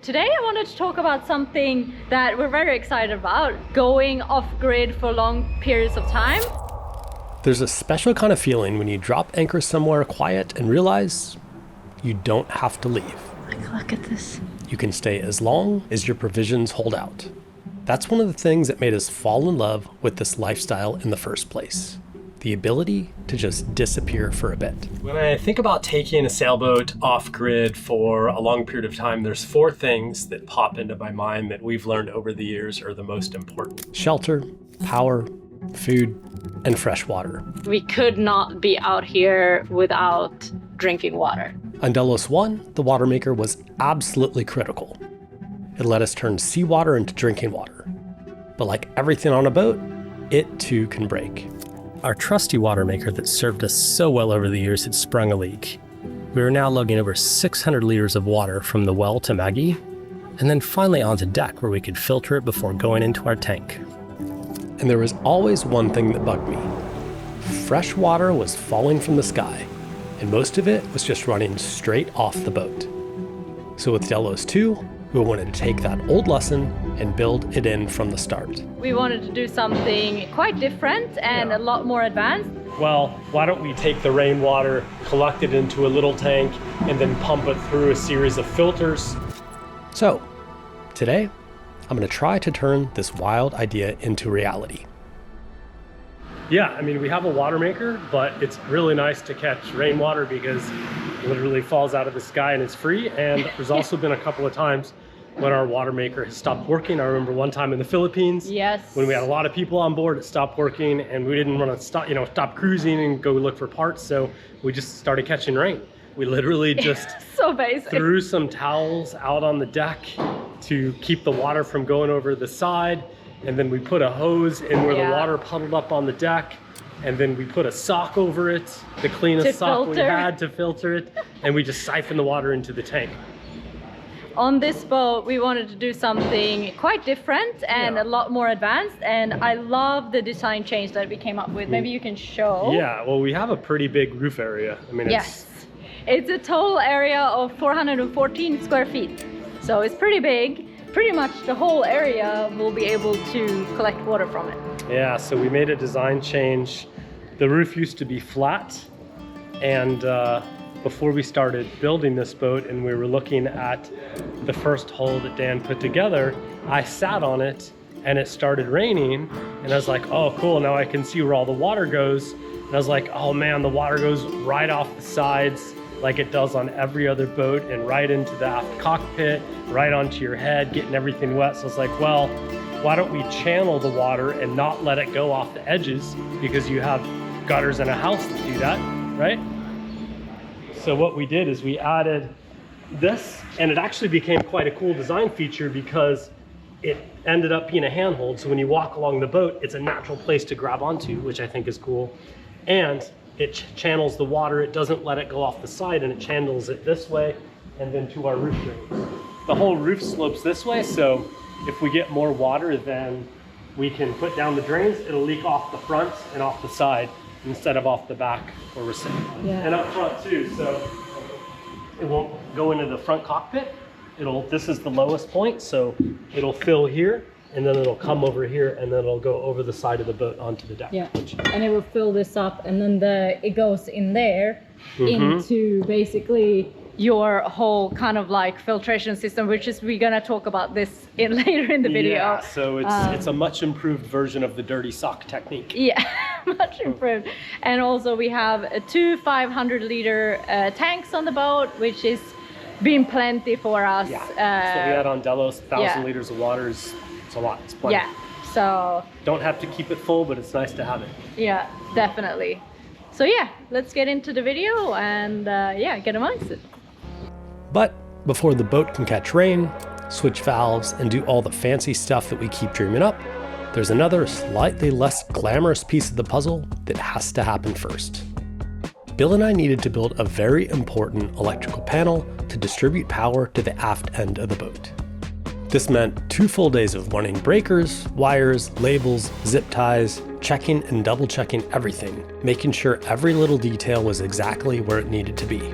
Today I wanted to talk about something that we're very excited about, going off-grid for long periods of time. There's a special kind of feeling when you drop anchor somewhere quiet and realize you don't have to leave. Like, look at this. You can stay as long as your provisions hold out. That's one of the things that made us fall in love with this lifestyle in the first place. The ability to just disappear for a bit. When I think about taking a sailboat off-grid for a long period of time, there's 4 things that pop into my mind that we've learned over the years are the most important. Shelter, power, food, and fresh water. We could not be out here without drinking water. On Delos 1, the water maker was absolutely critical. It let us turn seawater into drinking water. But like everything on a boat, it too can break. Our trusty water maker that served us so well over the years had sprung a leak. We were now lugging over 600 liters of water from the well to Maggie, and then finally onto deck where we could filter it before going into our tank. And there was always one thing that bugged me. Fresh water was falling from the sky, and most of it was just running straight off the boat. So with Delos 2, we wanted to take that old lesson and build it in from the start. We wanted to do something quite different and a lot more advanced. Well, why don't we take the rainwater, collect it into a little tank, and then pump it through a series of filters? So, today, I'm going to try to turn this wild idea into reality. Yeah, I mean, we have a water maker, but it's really nice to catch rainwater because it literally falls out of the sky and it's free. And there's also been a couple of times when our water maker has stopped working. I remember one time in the Philippines, when we had a lot of people on board, it stopped working and we didn't want to stop cruising and go look for parts. So we just started catching rain. We literally just so basic. Threw some towels out on the deck to keep the water from going over the side. And then we put a hose in where the water puddled up on the deck. And then we put a sock over it, the cleanest sock we had to filter it. And we just siphoned the water into the tank. On this boat, we wanted to do something quite different and a lot more advanced. And I love the design change that we came up with. Maybe you can show. Yeah, well, we have a pretty big roof area. I mean, it's a total area of 414 square feet. So it's pretty big. Pretty much the whole area will be able to collect water from it. Yeah, so we made a design change. The roof used to be flat, and before we started building this boat and we were looking at the first hull that Dan put together, I sat on it and it started raining, and I was like, oh cool, now I can see where all the water goes. And I was like, oh man, the water goes right off the sides like it does on every other boat and right into the aft cockpit, right onto your head, getting everything wet. So I was like, well, why don't we channel the water and not let it go off the edges, because you have gutters in a house that do that, right? So what we did is we added this, and it actually became quite a cool design feature because it ended up being a handhold. So when you walk along the boat, it's a natural place to grab onto, which I think is cool. And it channels the water. It doesn't let it go off the side, and it channels it this way and then to our roof drains. The whole roof slopes this way, so if we get more water, then we can put down the drains. It'll leak off the front and off the side instead of off the back or and up front too. So it won't go into the front cockpit. This is the lowest point, so it'll fill here, and then it'll come over here, and then it'll go over the side of the boat onto the deck. Yeah, and it will fill this up, and then it goes in there into basically your whole kind of like filtration system, which is, we're gonna talk about this later in the video. Yeah, so it's a much improved version of the dirty sock technique. Yeah, much improved. And also we have 2 500-liter tanks on the boat, which is been plenty for us. Yeah, so we had on Delos, 1,000 liters of water is a lot. It's plenty. Yeah, so don't have to keep it full, but it's nice to have it. Yeah, definitely. So yeah, let's get into the video and get amongst it. But before the boat can catch rain, switch valves, and do all the fancy stuff that we keep dreaming up, there's another slightly less glamorous piece of the puzzle that has to happen first. Bill and I needed to build a very important electrical panel to distribute power to the aft end of the boat. This meant 2 full days of running breakers, wires, labels, zip ties, checking and double checking everything, making sure every little detail was exactly where it needed to be.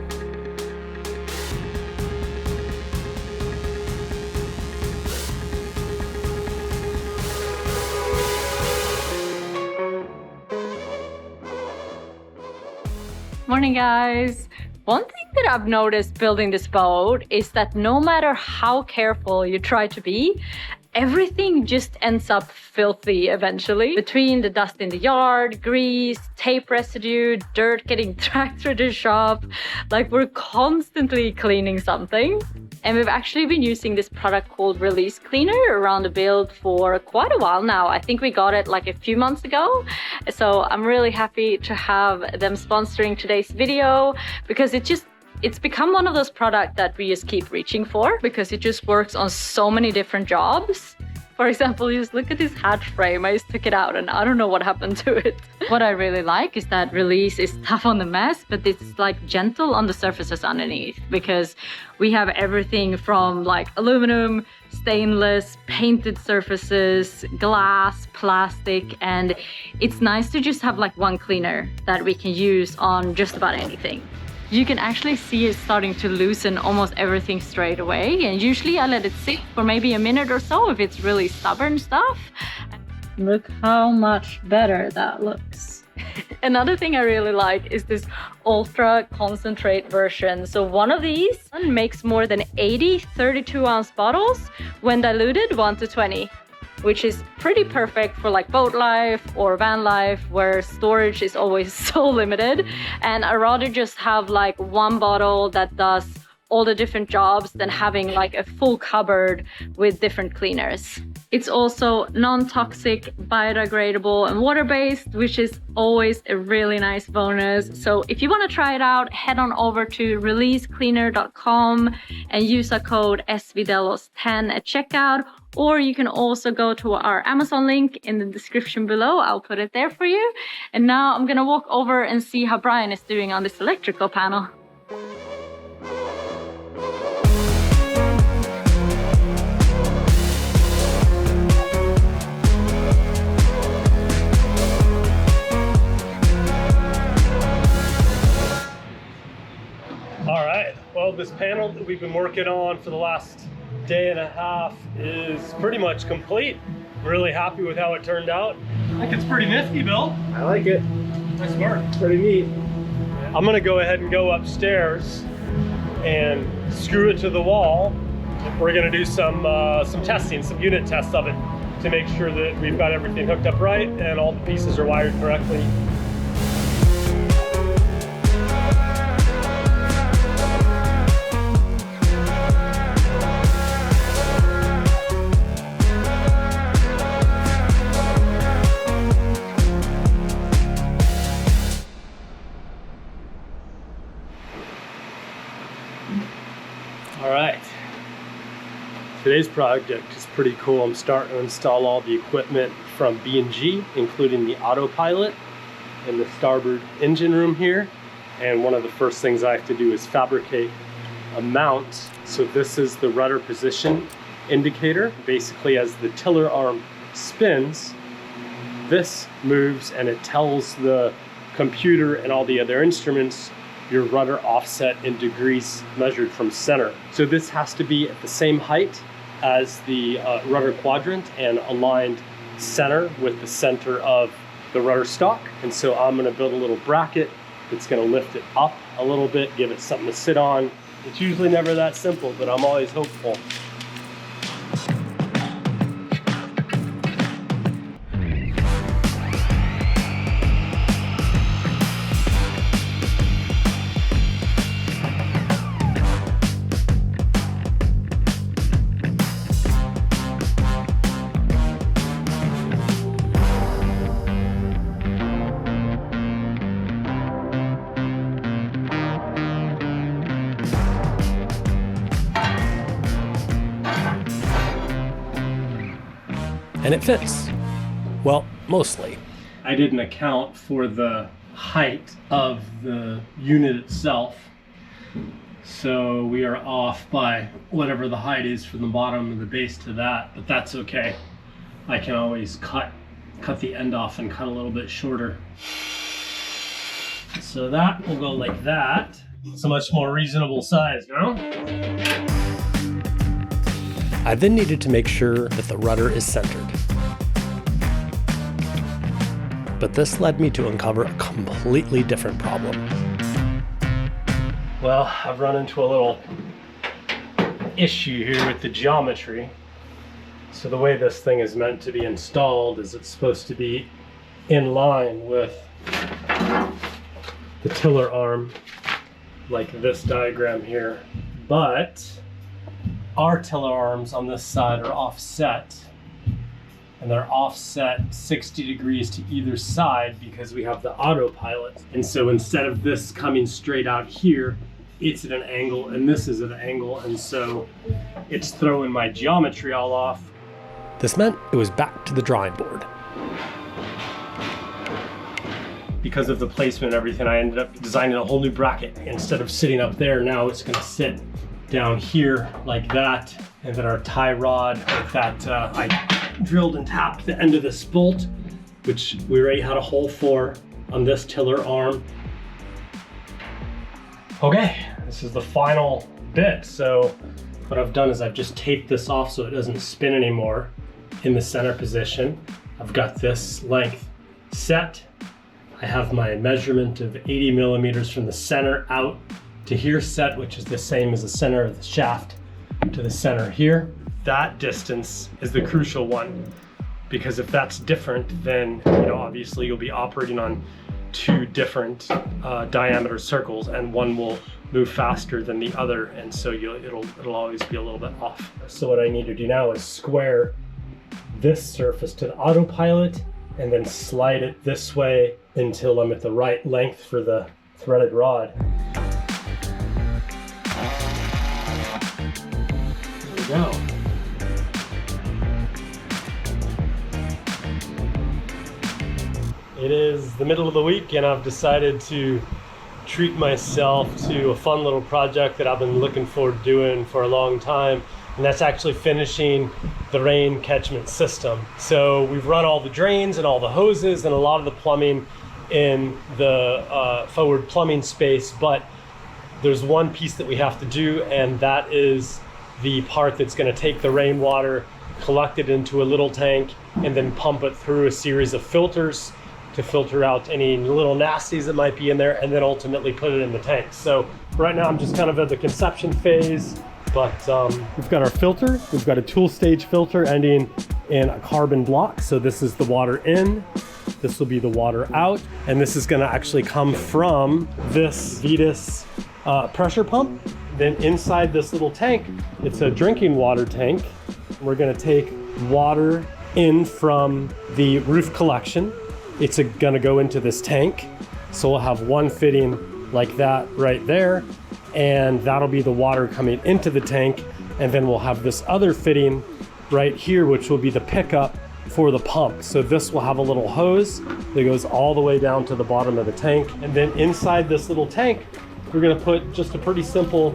Morning, guys. One thing that I've noticed building this boat is that no matter how careful you try to be, everything just ends up filthy eventually. Between the dust in the yard, grease, tape residue, dirt getting dragged through the shop, like we're constantly cleaning something. And we've actually been using this product called Release Cleaner around the build for quite a while now. I think we got it like a few months ago. So I'm really happy to have them sponsoring today's video because it's become one of those products that we just keep reaching for because it just works on so many different jobs. For example, just look at this hatch frame. I just took it out and I don't know what happened to it. What I really like is that Release is tough on the mess, but it's like gentle on the surfaces underneath because we have everything from like aluminum, stainless, painted surfaces, glass, plastic, and it's nice to just have like one cleaner that we can use on just about anything. You can actually see it starting to loosen almost everything straight away. And usually I let it sit for maybe a minute or so if it's really stubborn stuff. Look how much better that looks. Another thing I really like is this ultra concentrate version. So one of these makes more than 80 32-ounce bottles when diluted 1:20. Which is pretty perfect for like boat life or van life where storage is always so limited. And I'd rather just have like one bottle that does all the different jobs than having like a full cupboard with different cleaners. It's also non-toxic, biodegradable and water-based, which is always a really nice bonus. So if you want to try it out, head on over to releasecleaner.com and use our code SVDelos10 at checkout. Or you can also go to our Amazon link in the description below. I'll put it there for you. And now I'm gonna walk over and see how Brian is doing on this electrical panel. All right, well, this panel that we've been working on for the last day and a half is pretty much complete. I'm really happy with how it turned out. I think it's pretty nifty, Bill. I like it. Nice work. Pretty neat. I'm gonna go ahead and go upstairs and screw it to the wall. We're gonna do some testing, some unit tests of it to make sure that we've got everything hooked up right and all the pieces are wired correctly. All right, today's project is pretty cool. I'm starting to install all the equipment from B&G, including the autopilot in the starboard engine room here. And one of the first things I have to do is fabricate a mount. So this is the rudder position indicator. Basically, as the tiller arm spins, this moves and it tells the computer and all the other instruments your rudder offset in degrees measured from center. So this has to be at the same height as the rudder quadrant and aligned center with the center of the rudder stock. And so I'm gonna build a little bracket that's gonna lift it up a little bit, give it something to sit on. It's usually never that simple, but I'm always hopeful. And it fits. Well, mostly. I didn't account for the height of the unit itself. So we are off by whatever the height is from the bottom of the base to that, but that's okay. I can always cut the end off and cut a little bit shorter. So that will go like that. It's a much more reasonable size, no? I then needed to make sure that the rudder is centered. But this led me to uncover a completely different problem. Well, I've run into a little issue here with the geometry. So the way this thing is meant to be installed is it's supposed to be in line with the tiller arm, like this diagram here. But our tiller arms on this side are offset, and they're offset 60 degrees to either side because we have the autopilot. And so instead of this coming straight out here, it's at an angle and this is at an angle, and so it's throwing my geometry all off. This meant it was back to the drawing board. Because of the placement and everything, I ended up designing a whole new bracket. Instead of sitting up there, now it's gonna sit down here like that. And then our tie rod with that, I drilled and tapped the end of this bolt, which we already had a hole for on this tiller arm. Okay, this is the final bit. So what I've done is I've just taped this off so it doesn't spin anymore in the center position. I've got this length set. I have my measurement of 80 millimeters from the center out to here set, which is the same as the center of the shaft to the center here. That distance is the crucial one, because if that's different, then obviously you'll be operating on two different diameter circles, and one will move faster than the other, and so it'll always be a little bit off. So what I need to do now is square this surface to the autopilot and then slide it this way until I'm at the right length for the threaded rod. There we go. It is the middle of the week and I've decided to treat myself to a fun little project that I've been looking forward to doing for a long time, and that's actually finishing the rain catchment system. So we've run all the drains and all the hoses and a lot of the plumbing in the forward plumbing space, but there's one piece that we have to do, and that is the part that's going to take the rainwater, collect it into a little tank, and then pump it through a series of filters to filter out any little nasties that might be in there, and then ultimately put it in the tank. So right now I'm just kind of at the conception phase, but we've got our filter. We've got a tool stage filter ending in a carbon block. So this is the water in, this will be the water out, and this is gonna actually come from this Vetus pressure pump. Then inside this little tank, it's a drinking water tank. We're gonna take water in from the roof collection. It's gonna go into this tank. So we'll have one fitting like that right there, and that'll be the water coming into the tank. And then we'll have this other fitting right here, which will be the pickup for the pump. So this will have a little hose that goes all the way down to the bottom of the tank. And then inside this little tank, we're gonna put just a pretty simple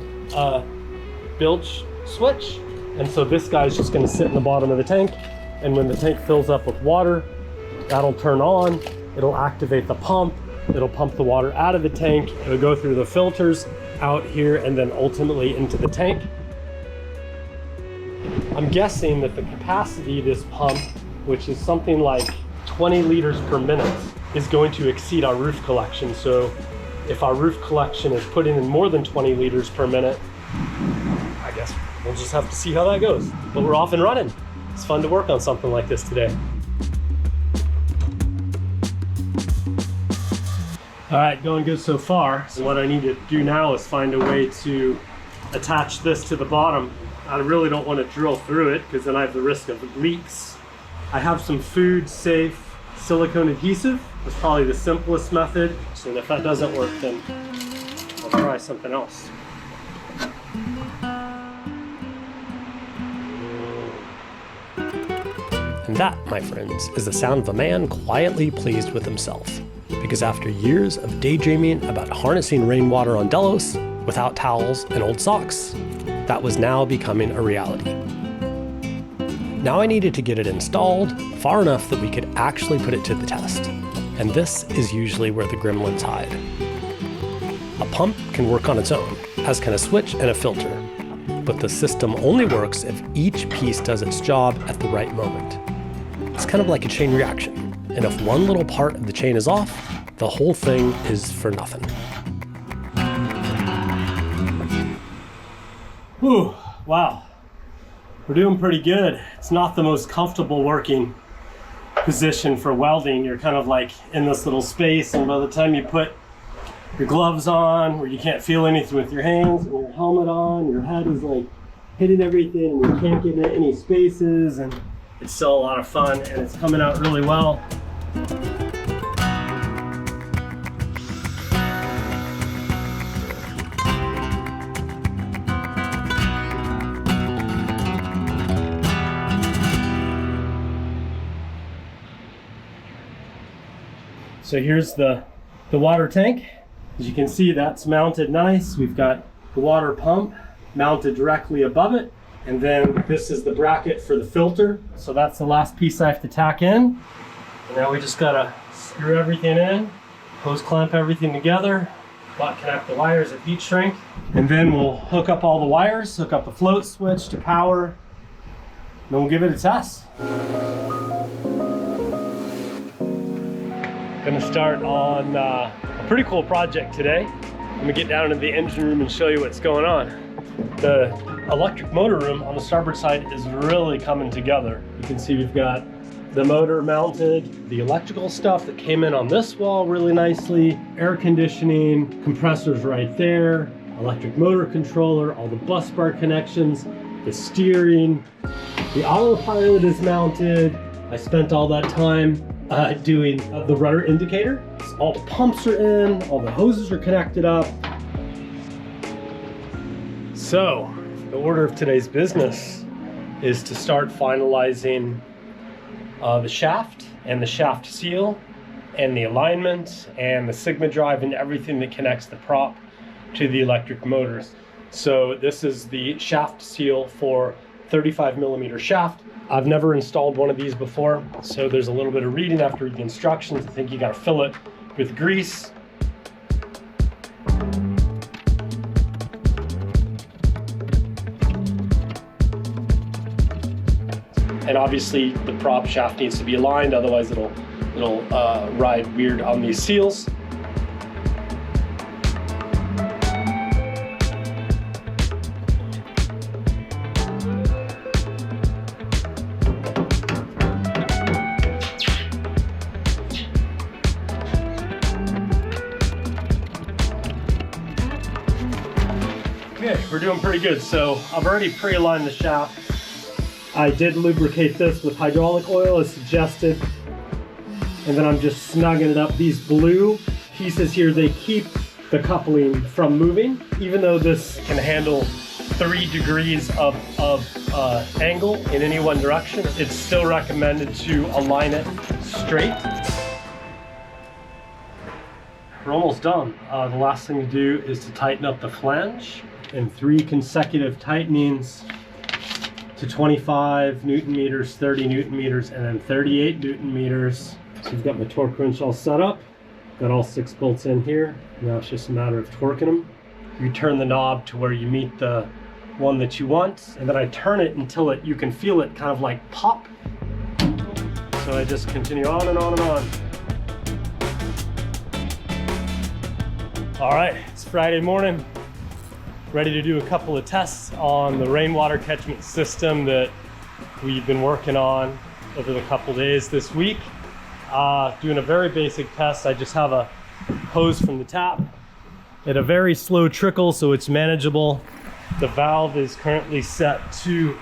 bilge switch. And so this guy's just gonna sit in the bottom of the tank. And when the tank fills up with water, that'll turn on, it'll activate the pump, it'll pump the water out of the tank, it'll go through the filters out here, and then ultimately into the tank. I'm guessing that the capacity of this pump, which is something like 20 liters per minute, is going to exceed our roof collection. So if our roof collection is putting in more than 20 liters per minute, I guess we'll just have to see how that goes. But we're off and running. It's fun to work on something like this today. All right, going good so far. So what I need to do now is find a way to attach this to the bottom. I really don't want to drill through it because then I have the risk of leaks. I have some food safe silicone adhesive. That's probably the simplest method. So if that doesn't work, then I'll try something else. And that, my friends, is the sound of a man quietly pleased with himself. Because after years of daydreaming about harnessing rainwater on Delos without towels and old socks, that was now becoming a reality. Now I needed to get it installed far enough that we could actually put it to the test. And this is usually where the gremlins hide. A pump can work on its own, as can a switch and a filter. But the system only works if each piece does its job at the right moment. It's kind of like a chain reaction. And if one little part of the chain is off, the whole thing is for nothing. Whew, wow. We're doing pretty good. It's not the most comfortable working position for welding. You're kind of like in this little space, and by the time you put your gloves on where you can't feel anything with your hands, and your helmet on, your head is like hitting everything and you can't get in any spaces, and it's still a lot of fun and it's coming out really well. So here's the water tank. As you can see, that's mounted nice. We've got the water pump mounted directly above it. And then this is the bracket for the filter. So that's the last piece I have to tack in. And now we just gotta screw everything in, hose clamp everything together, butt connect the wires at heat shrink. And then we'll hook up all the wires, hook up the float switch to power, and then we'll give it a test. Gonna start on a pretty cool project today. I'm gonna get down into the engine room and show you what's going on. The electric motor room on the starboard side is really coming together. You can see we've got the motor mounted, the electrical stuff that came in on this wall really nicely, air conditioning, compressors right there, electric motor controller, all the bus bar connections, the steering, the autopilot is mounted. I spent all that time doing the rudder indicator. All the pumps are in, all the hoses are connected up. So, the order of today's business is to start finalizing the shaft and the shaft seal and the alignment and the Sigma drive and everything that connects the prop to the electric motors. So this is the shaft seal for 35mm shaft. I've never installed one of these before, so there's a little bit of reading after the instructions. I think you gotta fill it with grease. And obviously the prop shaft needs to be aligned, otherwise it'll ride weird on these seals. Okay, we're doing pretty good. So I've already pre-aligned the shaft. I did lubricate this with hydraulic oil as suggested. And then I'm just snugging it up. These blue pieces here, they keep the coupling from moving. Even though this can handle 3 degrees of angle in any one direction, it's still recommended to align it straight. We're almost done. The last thing to do is to tighten up the flange. And 3 consecutive tightenings to 25 Newton meters, 30 Newton meters, and then 38 Newton meters. So we've got my torque wrench all set up. Got all 6 bolts in here. Now it's just a matter of torquing them. You turn the knob to where you meet the one that you want, and then I turn it until you can feel it kind of like pop. So I just continue on and on and on. All right, it's Friday morning. Ready to do a couple of tests on the rainwater catchment system that we've been working on over the couple days this week. Doing a very basic test. I just have a hose from the tap at a very slow trickle, so it's manageable. The valve is currently set to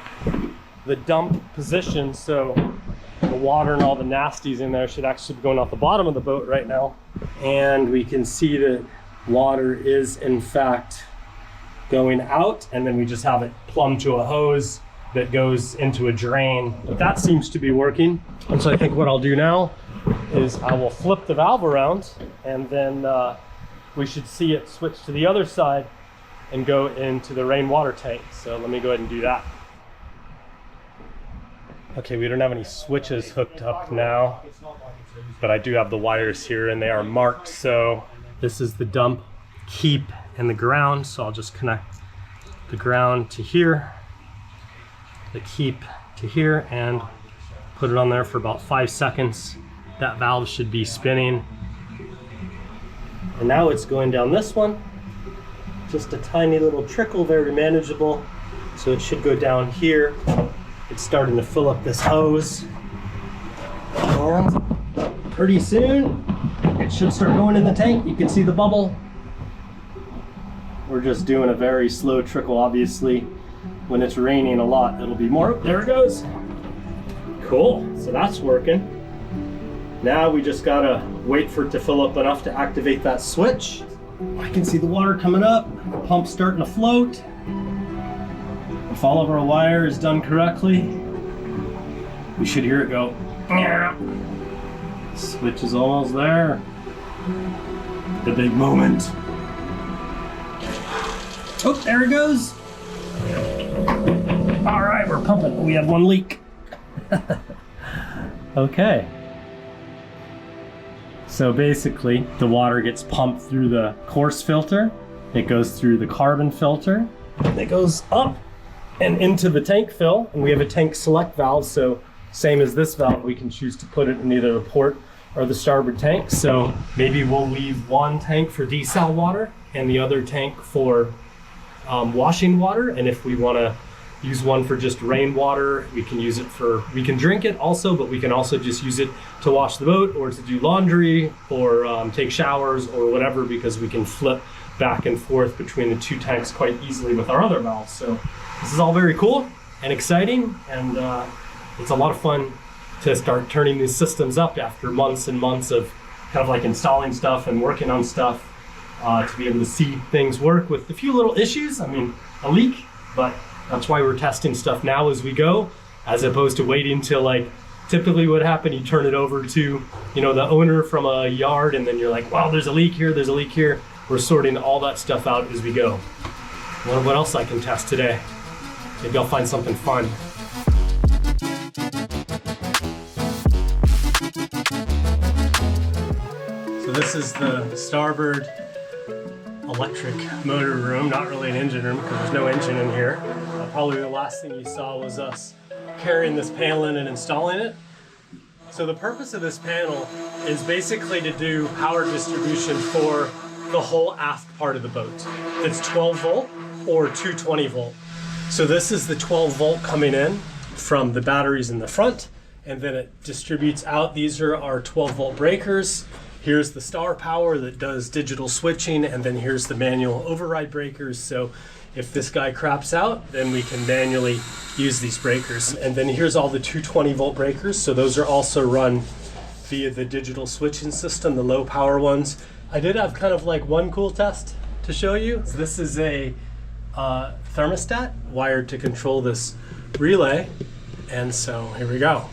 the dump position, so the water and all the nasties in there should actually be going off the bottom of the boat right now. And we can see that water is in fact going out, and then we just have it plumbed to a hose that goes into a drain. But that seems to be working. And so I think what I'll do now is I will flip the valve around, and then we should see it switch to the other side and go into the rainwater tank. So let me go ahead and do that. Okay, we don't have any switches hooked up now, but I do have the wires here and they are marked. So this is the dump, keep, and the ground. So I'll just connect the ground to here, the keep to here, and put it on there for about 5 seconds. That valve should be spinning. And now it's going down this one. Just a tiny little trickle, very manageable. So it should go down here. It's starting to fill up this hose. And pretty soon, it should start going in the tank. You can see the bubble. We're just doing a very slow trickle, obviously. When it's raining a lot, it'll be more. There it goes. Cool, so that's working. Now we just gotta wait for it to fill up enough to activate that switch. I can see the water coming up, the pump's starting to float. If all of our wire is done correctly, we should hear it go. Switch is almost there. The big moment. Oh, there it goes. All right, we're pumping. We have one leak. Okay. So basically, the water gets pumped through the coarse filter. It goes through the carbon filter. And it goes up and into the tank fill. And we have a tank select valve. So same as this valve, we can choose to put it in either the port or the starboard tank. So maybe we'll leave one tank for desal water and the other tank for washing water. And if we want to use one for just rainwater, we can use it for, we can drink it also, but we can also just use it to wash the boat or to do laundry or take showers or whatever, because we can flip back and forth between the two tanks quite easily with our other valves. So this is all very cool and exciting, and it's a lot of fun to start turning these systems up after months and months of kind of like installing stuff and working on stuff, to be able to see things work with a few little issues. I mean, a leak, but that's why we're testing stuff now as we go, as opposed to waiting till, like, typically what happened, you turn it over to, you know, the owner from a yard, and then you're like, wow, there's a leak here, there's a leak here. We're sorting all that stuff out as we go. I wonder what else I can test today. Maybe I'll find something fun. So this is the starboard electric motor room, not really an engine room because there's no engine in here. Probably the last thing you saw was us carrying this panel in and installing it. So the purpose of this panel is basically to do power distribution for the whole aft part of the boat. It's 12 volt or 220 volt. So this is the 12 volt coming in from the batteries in the front, and then it distributes out. These are our 12 volt breakers. Here's the star power that does digital switching, and then here's the manual override breakers. So if this guy craps out, then we can manually use these breakers. And then here's all the 220 volt breakers. So those are also run via the digital switching system, the low power ones. I did have kind of like one cool test to show you. So this is a thermostat wired to control this relay. And so here we go.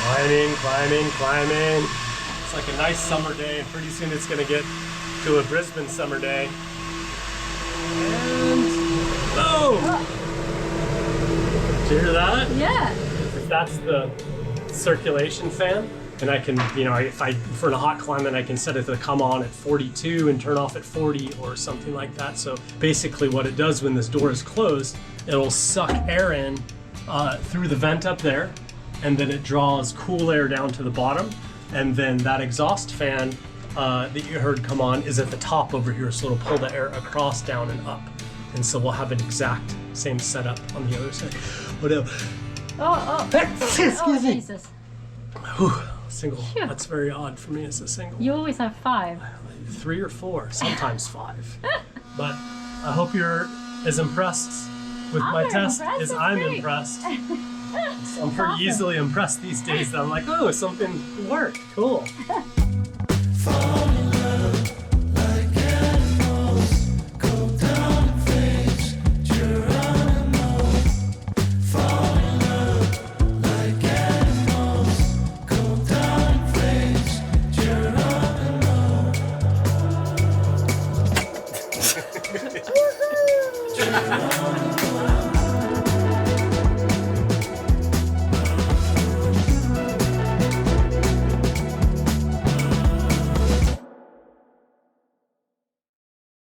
Climbing, climbing, climbing. It's like a nice summer day, and pretty soon it's gonna get to a Brisbane summer day. And boom! Did you hear that? Yeah. That's the circulation fan. And I can, you know, if for a hot climate, I can set it to come on at 42 and turn off at 40 or something like that. So basically what it does when this door is closed, it'll suck air in through the vent up there, and then it draws cool air down to the bottom. And then that exhaust fan that you heard come on is at the top over here, so it'll pull the air across, down, and up. And so we'll have an exact same setup on the other side. Whatever. Excuse me. Jesus. Whew, single. Phew. That's very odd for me as a single. You always have 5. 3 or 4, sometimes 5. But I hope you're as impressed with my test as I'm impressed. I'm pretty easily impressed these days that I'm like, oh, something worked. Cool.